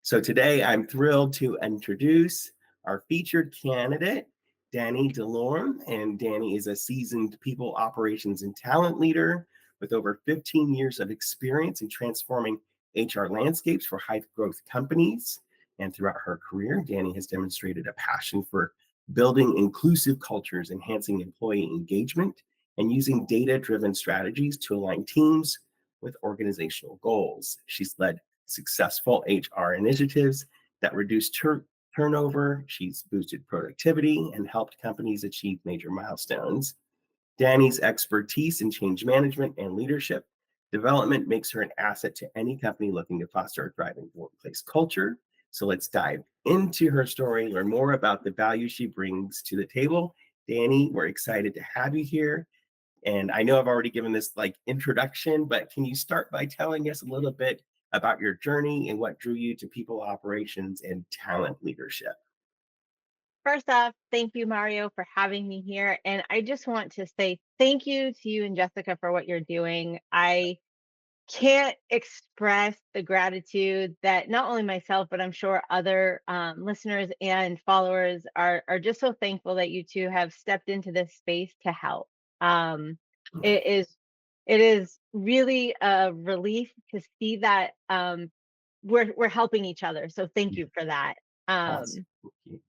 So today I'm thrilled to introduce our featured candidate, Dani DeLorme. And Dani is a seasoned people operations and talent leader with over 15 years of experience in transforming HR landscapes for high growth companies. And throughout her career, Dani has demonstrated a passion for building inclusive cultures, enhancing employee engagement, and using data driven strategies to align teams with organizational goals. She's led successful HR initiatives that reduce turnover. She's boosted productivity and helped companies achieve major milestones. Dani's expertise in change management and leadership development makes her an asset to any company looking to foster a thriving workplace culture. So let's dive into her story, learn more about the value she brings to the table. Dani, we're excited to have you here. And I know I've already given this like introduction, but can you start by telling us a little bit about your journey and what drew you to people operations and talent leadership? First off, thank you, Mario, for having me here. And I just want to say thank you to you and Jessica for what you're doing. I can't express the gratitude that not only myself, but I'm sure other listeners and followers are just so thankful that you two have stepped into this space to help. Um, it is it is really a relief to see that we're helping each other. So thank you for that. Awesome. Um,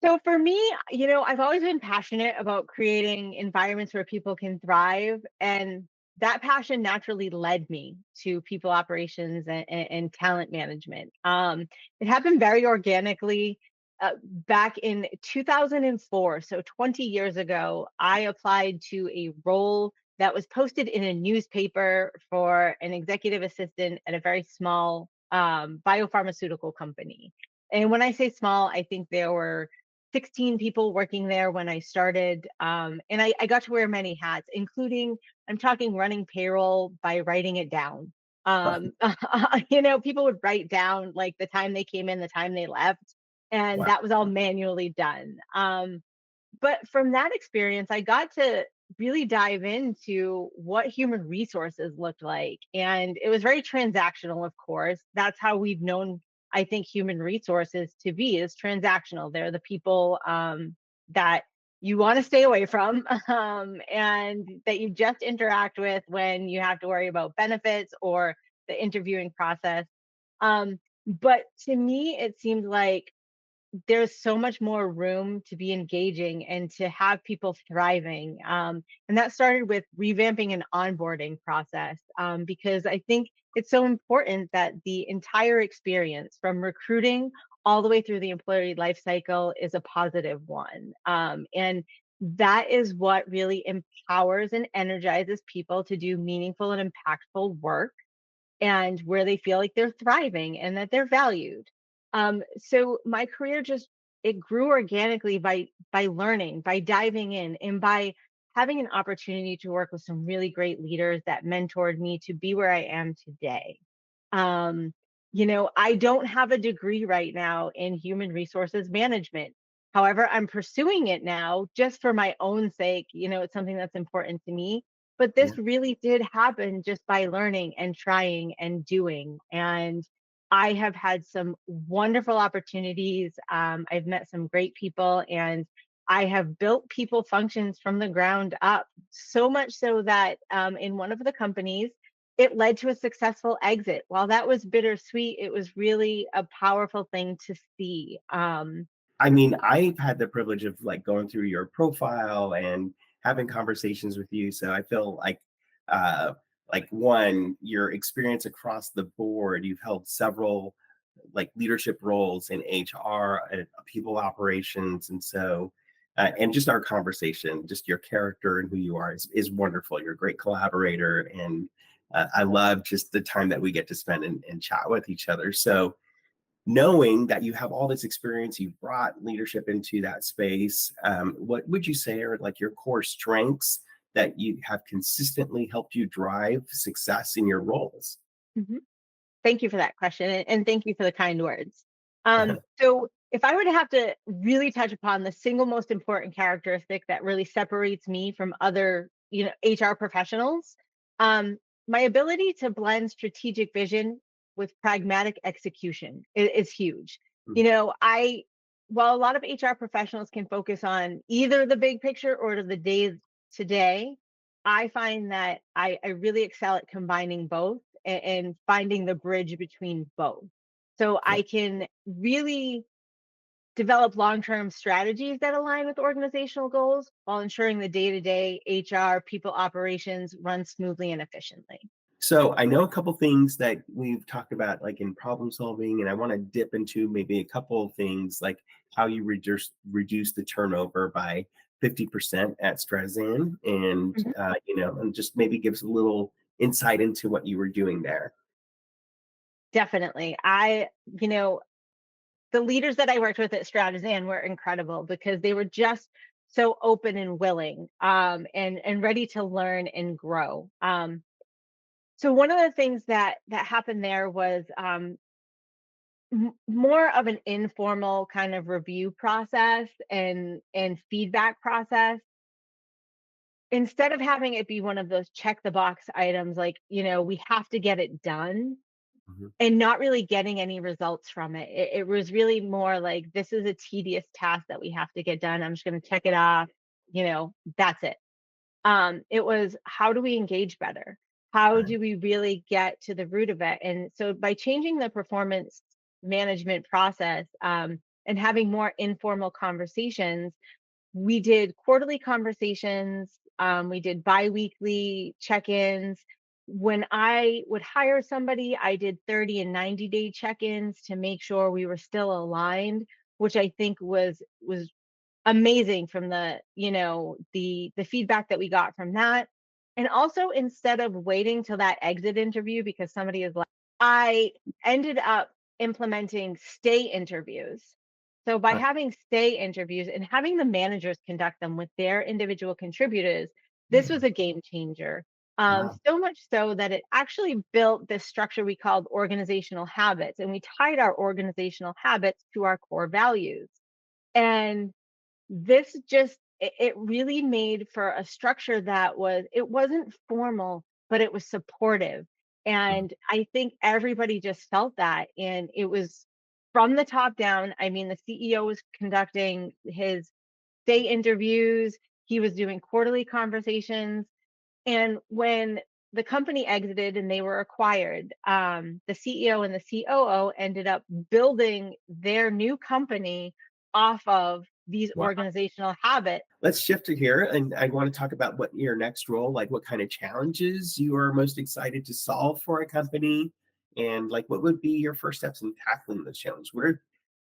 So for me, I've always been passionate about creating environments where people can thrive. And that passion naturally led me to people operations and talent management. It happened very organically back in 2004. So 20 years ago, I applied to a role that was posted in a newspaper for an executive assistant at a very small biopharmaceutical company. And when I say small, I think there were 16 people working there when I started. And I got to wear many hats, including, I'm talking running payroll by writing it down. Fun. People would write down like the time they came in, the time they left, and Wow. that was all manually done. But from that experience, I got to really dive into what human resources looked like. And it was very transactional, of course. That's how we've known, I think, human resources to be is transactional. They're the people that you want to stay away from and that you just interact with when you have to worry about benefits or the interviewing process. But to me, it seemed like there's so much more room to be engaging and to have people thriving. And that started with revamping an onboarding process because I think it's so important that the entire experience from recruiting all the way through the employee life cycle is a positive one. And that is what really empowers and energizes people to do meaningful and impactful work and where they feel like they're thriving and that they're valued. So my career just it grew organically by learning, by diving in, and by having an opportunity to work with some really great leaders that mentored me to be where I am today. Um, I don't have a degree right now in human resources management. However, I'm pursuing it now just for my own sake. It's something that's important to me, but Yeah. this really did happen just by learning and trying and doing. And I have had some wonderful opportunities. I've met some great people and I have built people functions from the ground up, so much so that in one of the companies, it led to a successful exit. While that was bittersweet, it was really a powerful thing to see. I mean, I've had the privilege of like going through your profile and having conversations with you. So I feel uh, like one, your experience across the board, you've held several like leadership roles in HR, people operations, and so and just our conversation, just your character and who you are is wonderful. You're a great collaborator, and I love just the time that we get to spend and chat with each other. So knowing that you have all this experience, you brought leadership into that space. What would you say are like your core strengths that you have consistently helped you drive success in your roles? Mhm. Thank you for that question, and thank you for the kind words. So, if I were to have to really touch upon the single most important characteristic that really separates me from other, HR professionals, um, my ability to blend strategic vision with pragmatic execution is huge. Mm. You know, I while a lot of HR professionals can focus on either the big picture or the days today, I find that I really excel at combining both and finding the bridge between both. So Yeah. I can really develop long-term strategies that align with organizational goals while ensuring the day-to-day HR people operations run smoothly and efficiently. So I know a couple things that we've talked about, like in problem solving, and I want to dip into maybe a couple of things, like how you reduce the turnover by 50% at Streisand, and Mhm. and just maybe give us a little insight into what you were doing there. Definitely. You know, the leaders that I worked with at Stratazan were incredible because they were just so open and willing, and ready to learn and grow. So one of the things that happened there was more of an informal kind of review process and feedback process instead of having it be one of those check the box items like, we have to get it done Mhm. and not really getting any results from it. It was really more like, this is a tedious task that we have to get done. I'm just going to check it off. That's it. It was, how do we engage better? How Right. do we really get to the root of it? And so by changing the performance management process, and having more informal conversations, we did quarterly conversations, we did biweekly check-ins. When I would hire somebody, I did 30 and 90-day check-ins to make sure we were still aligned, which I think was amazing from the feedback that we got from that. And also, instead of waiting till that exit interview because somebody is like, I ended up implementing stay interviews. So by Right. having stay interviews and having the managers conduct them with their individual contributors, this was Mm. a game changer. Wow. So much so that it actually built this structure we called organizational habits, and we tied our organizational habits to our core values. And this just it really made for a structure that it wasn't formal, but it was supportive. Mhm. And I think everybody just felt that. And it was from the top down. I mean, the CEO was conducting his day interviews, he was doing quarterly conversations. And when the company exited and they were acquired, the CEO and the COO ended up building their new company off of these Wow. organizational habits. Let's shift it here, and I want to talk about what your next role, like what kind of challenges you are most excited to solve for a company, and like what would be your first steps in tackling those challenges? What are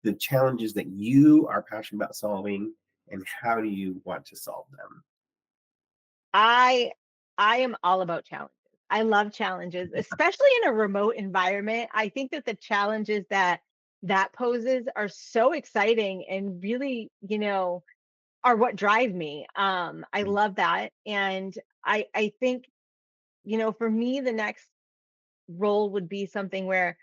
the challenges that you are passionate about solving, and how do you want to solve them? I I am all about challenges. I love challenges, especially in a remote environment. I think that the challenges that poses are so exciting and really, are what drive me. I Mm. love that. And I think, for me, the next role would be something where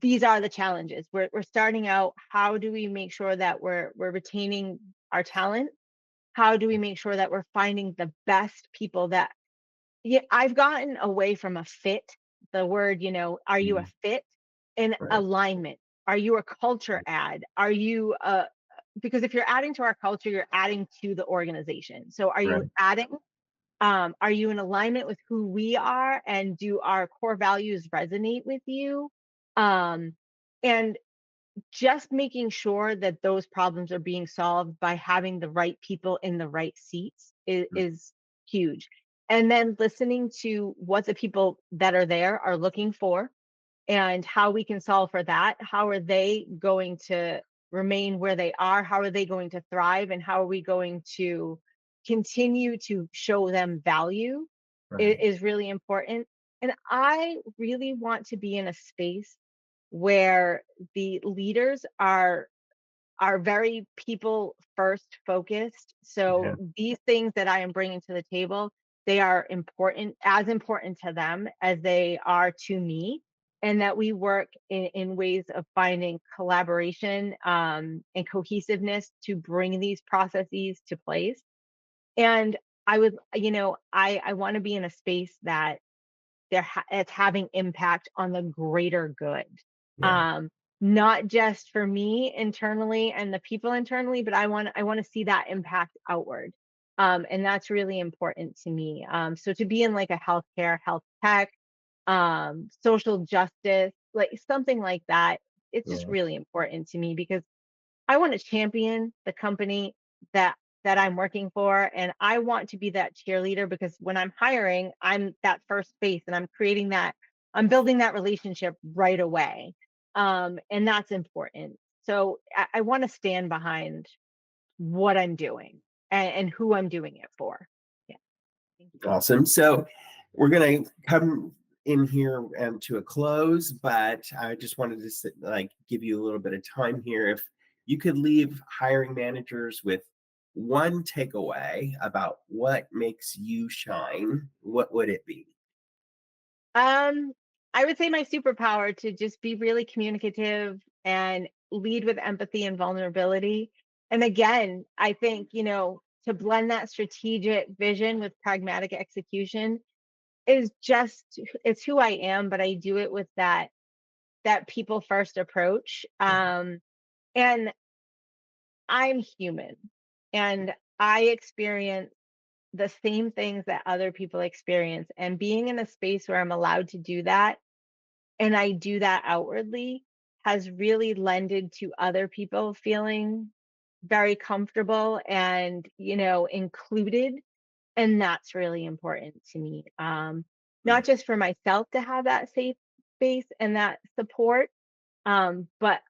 these are the challenges. We're starting out. How do we make sure that we're retaining our talent? How do we make sure that we're finding the best people that yeah, I've gotten away from a fit, the word, are you a Mm. fit? And Right. alignment. Are you a culture add? Are you because if you're adding to our culture, you're adding to the organization. So are you Right. adding? Are you in alignment with who we are? And do our core values resonate with you? Um, and just making sure that those problems are being solved by having the right people in the right seats Mm. is huge. And then listening to what the people that are there are looking for and how we can solve for that. How are they going to remain where they are? How are they going to thrive? And how are we going to continue to show them value Right. is really important. And I really want to be in a space where the leaders are very people first focused. Yeah. So these things that I am bringing to the table, they are important, as important to them as they are to me. And that we work in ways of finding collaboration, and cohesiveness to bring these processes to place. And I would, I want to be in a space that it's having impact on the greater good. Yeah. Um, Not just for me internally and the people internally, but I want to see that impact outward. And that's really important to me. So to be in like a healthcare, health tech, social justice, like something like that, it's just Yeah. really important to me because I want to champion the company that I'm working for, and I want to be that cheerleader because when I'm hiring, I'm that first face and I'm building that relationship right away. And that's important. So I want to stand behind what I'm doing and who I'm doing it for. Yeah. Thank you. Awesome. So we're going to come in here to a close, but I just wanted to like give you a little bit of time here. If you could leave hiring managers with one takeaway about what makes you shine, what would it be? Um, I would say my superpower to just be really communicative and lead with empathy and vulnerability. And again, I think, to blend that strategic vision with pragmatic execution is just it's who I am, but I do it with that people first approach. And I'm human and I experience the same things that other people experience. And being in a space where I'm allowed to do that and I do that outwardly has really lended to other people feeling very comfortable and, included. And that's really important to me. Not just for myself to have that safe space and that support, but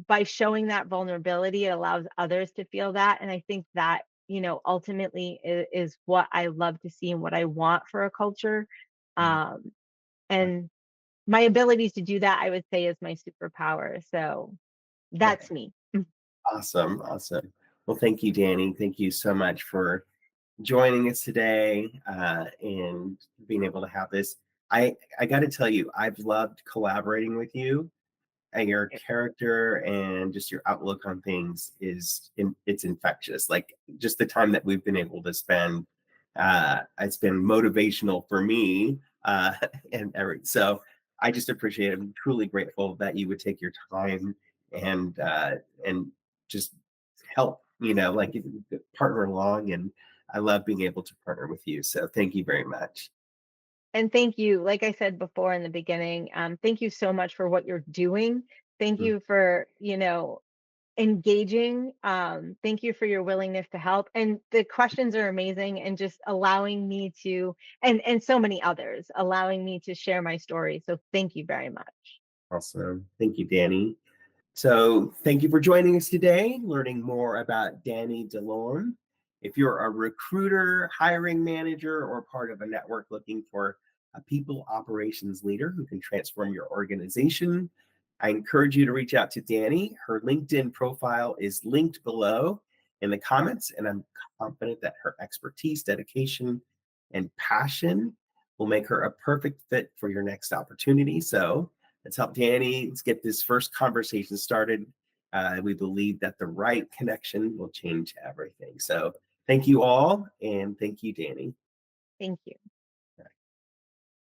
by showing that vulnerability, it allows others to feel that. And I think that, ultimately is what I love to see and what I want for a culture. Um, and my abilities to do that, I would say, is my superpower. So Yeah. that's me. Awesome. Awesome. Well, thank you, Danny. Thank you so much for joining us today and being able to have this. I got to tell you, I've loved collaborating with you, and your character and just your outlook on things it's infectious. Like just the time that we've been able to spend, it's been motivational for me. And so I just appreciate it. I'm truly grateful that you would take your time and just help, like partner along. And I love being able to partner with you. So thank you very much. And thank you. Like I said before in the beginning, thank you so much for what you're doing. Thank Mm, you for, engaging. Thank you for your willingness to help. And the questions are amazing and just allowing me to, and so many others, allowing me to share my story. So thank you very much. awesome. Thank you, Danny. So, thank you for joining us today, learning more about Dani DeLorme. If you're a recruiter, hiring manager, or part of a network looking for a people operations leader who can transform your organization, I encourage you to reach out to Dani. Her LinkedIn profile is linked below in the comments, and I'm confident that her expertise, dedication, and passion will make her a perfect fit for your next opportunity. So, let's help Dani. Let's get this first conversation started. We believe that the right connection will change everything. So thank you all, and thank you, Dani. Thank you.